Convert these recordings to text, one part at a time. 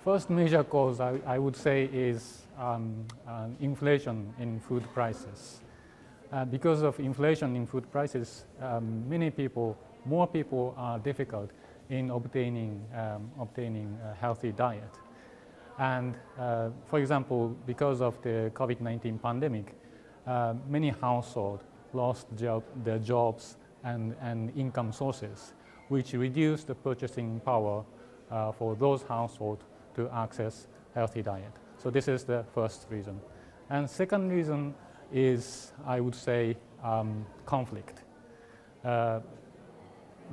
first major cause I would say is inflation in food prices. Because of inflation in food prices, more people are difficult in obtaining a healthy diet. And for example, because of the COVID-19 pandemic, many households lost their jobs and income sources, which reduced the purchasing power for those households to access healthy diet. So this is the first reason. And second reason is, I would say, conflict.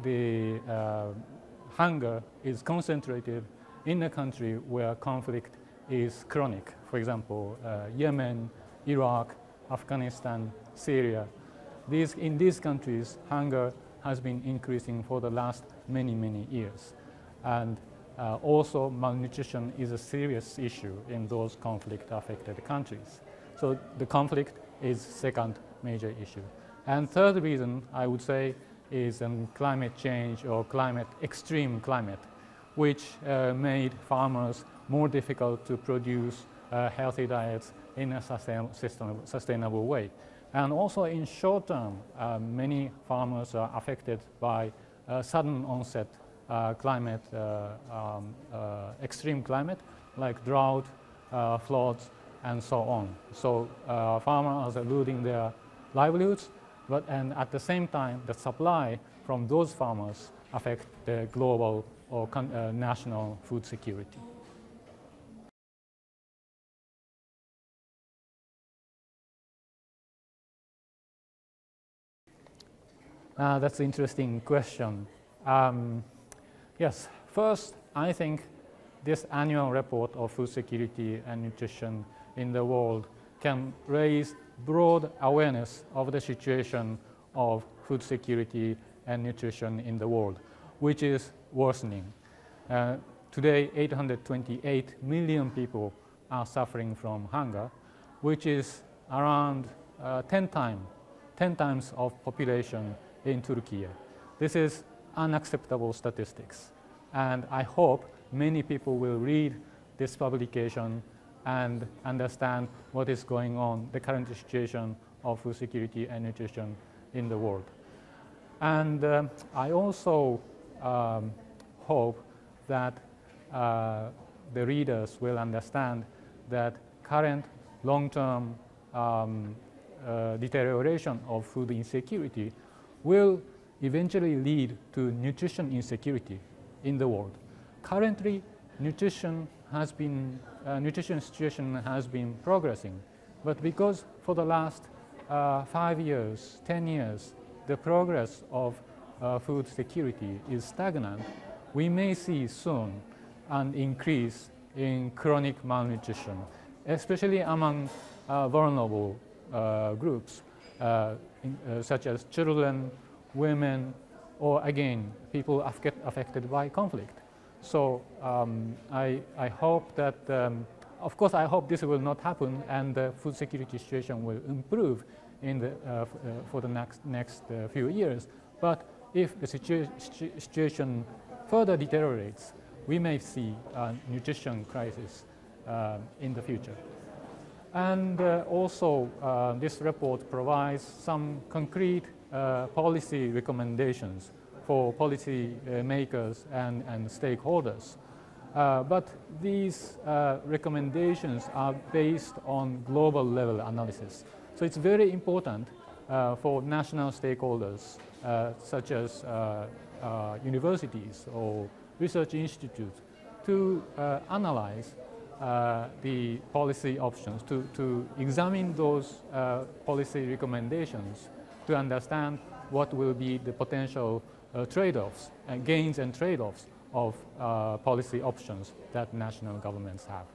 The hunger is concentrated in a country where conflict is chronic. For example, Yemen, Iraq, Afghanistan, Syria. In these countries, hunger has been increasing for the last many years. And also malnutrition is a serious issue in those conflict-affected countries. So the conflict is second major issue. And third reason, I would say, is climate change or extreme climate, which made farmers more difficult to produce healthy diets in a sustainable way. And also in short term, many farmers are affected by sudden onset extreme climate, like drought, floods, and so on. So farmers are losing their livelihoods, and at the same time, the supply from those farmers affect the global or national food security. That's an interesting question. Yes, first, I think this annual report of food security and nutrition in the world can raise broad awareness of the situation of food security and nutrition in the world, which is worsening. Today, 828 million people are suffering from hunger, which is around 10 times of population in Turkey. This is unacceptable statistics, and I hope many people will read this publication and understand what is going on, the current situation of food security and nutrition in the world. And I also hope that the readers will understand that current long-term deterioration of food insecurity will eventually lead to nutrition insecurity in the world. Currently, nutrition situation has been progressing, but because for the last 5 years, 10 years, the progress of food security is stagnant, we may see soon an increase in chronic malnutrition, especially among vulnerable groups, such as children, women, or again, people affected by conflict. So I hope that, of course, I hope this will not happen and the food security situation will improve for the next few years. But if the situation further deteriorates, we may see a nutrition crisis in the future. And also, this report provides some concrete policy recommendations for policy makers and stakeholders. But these recommendations are based on global level analysis. So it's very important for national stakeholders, such as universities or research institutes, to analyze the policy options, to examine those policy recommendations to understand what will be the potential trade-offs, gains and trade-offs of policy options that national governments have.